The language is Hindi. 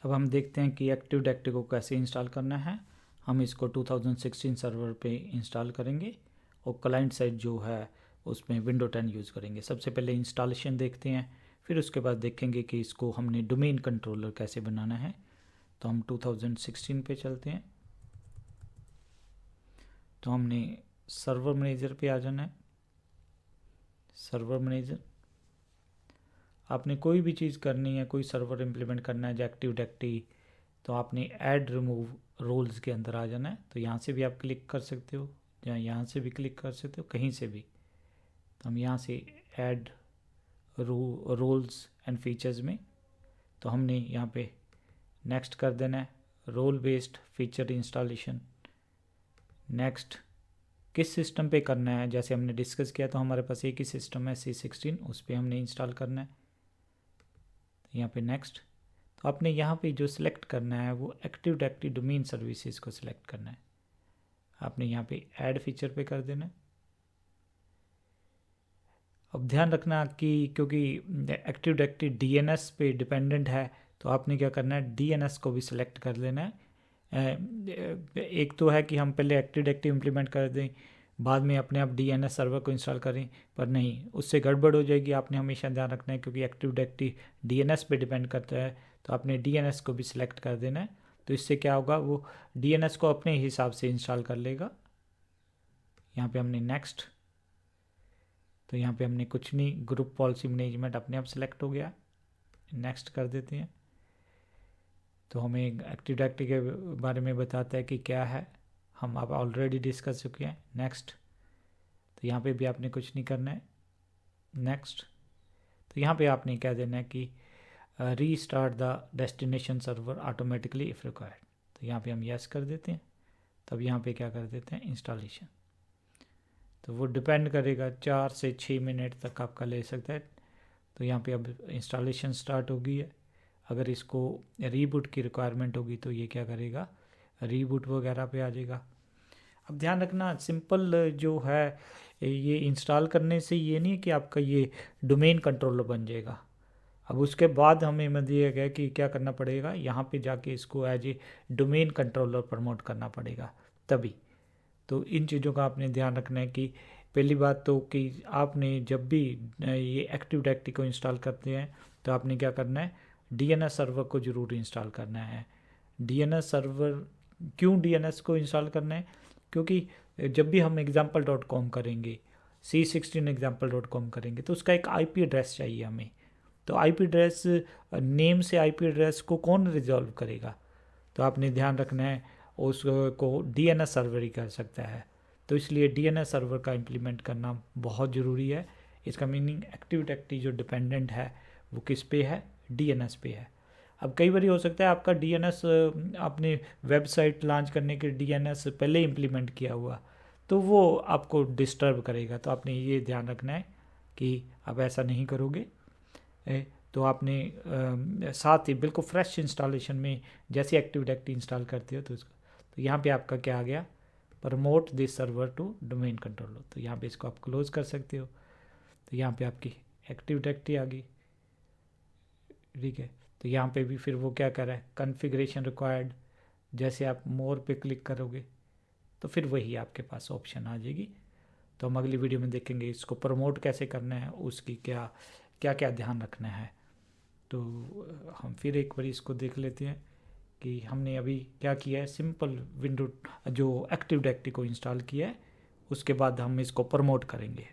अब हम देखते हैं कि एक्टिव डायरेक्टरी को कैसे इंस्टॉल करना है। हम इसको 2016 सर्वर पे इंस्टॉल करेंगे और क्लाइंट साइड जो है उसमें विंडो 10 यूज़ करेंगे। सबसे पहले इंस्टॉलेशन देखते हैं, फिर उसके बाद देखेंगे कि इसको हमने डोमेन कंट्रोलर कैसे बनाना है। तो हम 2016 पे चलते हैं। तो हमने सर्वर मैनेजर पे आ जाना है। सर्वर मैनेजर, आपने कोई भी चीज़ करनी है, कोई सर्वर इम्प्लीमेंट करना है जो एक्टिव डायरेक्टरी, तो आपने ऐड रिमूव रोल्स के अंदर आ जाना है। तो यहाँ से भी आप क्लिक कर सकते हो या यहाँ से भी क्लिक कर सकते हो, कहीं से भी। तो हम यहाँ से ऐड रोल्स एंड फीचर्स में, तो हमने यहाँ पे नेक्स्ट कर देना है। Role based feature installation, next. किस सिस्टम पे करना है, जैसे हमने डिस्कस किया तो हमारे पास एक ही सिस्टम है C16, उस पर हमने इंस्टॉल करना है। तो यहाँ पे नेक्स्ट। तो आपने यहाँ पे जो सिलेक्ट करना है वो एक्टिव डायरेक्टरी डोमेन सर्विसेज को सिलेक्ट करना है। आपने यहाँ पे ऐड फीचर पे कर देना है। अब ध्यान रखना कि क्योंकि एक्टिव डायरेक्टरी DNS पे डिपेंडेंट है, तो आपने क्या करना है, DNS को भी सिलेक्ट कर लेना है। एक तो है कि हम पहले एक्टिव डायरेक्टरी इम्प्लीमेंट कर दें, बाद में अपने आप DNS सर्वर को इंस्टॉल करें, पर नहीं, उससे गड़बड़ हो जाएगी। आपने हमेशा ध्यान रखना है क्योंकि एक्टिव डायरेक्टरी DNS पे डिपेंड करता है, तो आपने DNS को भी सिलेक्ट कर देना है। तो इससे क्या होगा, वो DNS को अपने हिसाब से इंस्टॉल कर लेगा। यहाँ पे हमने नेक्स्ट। तो यहाँ पे हमने कुछ नहीं, ग्रुप पॉलिसी मैनेजमेंट अपने आप सिलेक्ट हो गया, नेक्स्ट कर देते हैं। तो हमें एक्टिव डायरेक्टरी के बारे में बताता है कि क्या है, हम अब ऑलरेडी डिस्कस चुके हैं। नेक्स्ट। तो यहाँ पे भी आपने कुछ नहीं करना है, नेक्स्ट। तो यहाँ पे आपने क्या देना है कि restart the destination server automatically if required. तो यहाँ पे हम यस कर देते हैं। तब यहाँ पे क्या कर देते हैं, इंस्टॉलेशन। तो वो डिपेंड करेगा, 4 से 6 मिनट तक आपका ले सकता है। तो यहाँ पे अब इंस्टॉलेशन स्टार्ट हो गई है। अगर इसको रीबूट की रिक्वायरमेंट होगी तो ये क्या करेगा, रीबूट वगैरह पे आ जाएगा। अब ध्यान रखना, सिंपल जो है ये इंस्टॉल करने से ये नहीं है कि आपका ये डोमेन कंट्रोलर बन जाएगा। अब उसके बाद हमें दिया गया कि क्या करना पड़ेगा, यहाँ पे जाके इसको as a domain controller promote करना पड़ेगा तभी। तो इन चीज़ों का आपने ध्यान रखना है कि पहली बात तो कि आपने जब भी ये एक्टिव डायरेक्टरी को इंस्टॉल करते हैं तो आपने क्या करना है, DNS सर्वर को ज़रूर इंस्टॉल करना है। DNS सर्वर, क्यों DNS को इंस्टॉल करना है, क्योंकि जब भी हम example.com करेंगे, C16 example.com करेंगे, तो उसका एक IP एड्रेस चाहिए हमें। तो IP एड्रेस, नेम से IP एड्रेस को कौन रिजॉल्व करेगा, तो आपने ध्यान रखना है उसको DNS सर्वर ही कर सकता है। तो इसलिए DNS सर्वर का इम्प्लीमेंट करना बहुत ज़रूरी है। इसका मीनिंग एक्टिव डायरेक्टरी जो डिपेंडेंट है वो किस पे है, DNS पे है। अब कई बार हो सकता है आपका DNS, आपने वेबसाइट लॉन्च करने के DNS पहले इम्प्लीमेंट किया हुआ, तो वो आपको डिस्टर्ब करेगा। तो आपने ये ध्यान रखना है कि आप ऐसा नहीं करोगे। तो आपने साथ ही बिल्कुल फ्रेश इंस्टॉलेशन में जैसे एक्टिव डायरेक्टरी इंस्टॉल करते हो तो इसको, तो यहाँ पे आपका क्या आ गया, promote this server to domain controller. तो यहाँ पे इसको आप क्लोज कर सकते हो। तो यहाँ पे आपकी एक्टिव डायरेक्टरी आ गई, ठीक है। तो यहाँ पे भी फिर वो क्या कर रहा है, कॉन्फ़िगरेशन रिक्वायर्ड, जैसे आप मोर पे क्लिक करोगे तो फिर वही आपके पास ऑप्शन आ जाएगी। तो हम अगली वीडियो में देखेंगे इसको प्रमोट कैसे करना है, उसकी क्या क्या क्या ध्यान रखना है। तो हम फिर एक बार इसको देख लेते हैं कि हमने अभी क्या किया है। सिंपल विंडो जो एक्टिव डायरेक्टरी को इंस्टॉल किया है, उसके बाद हम इसको प्रमोट करेंगे।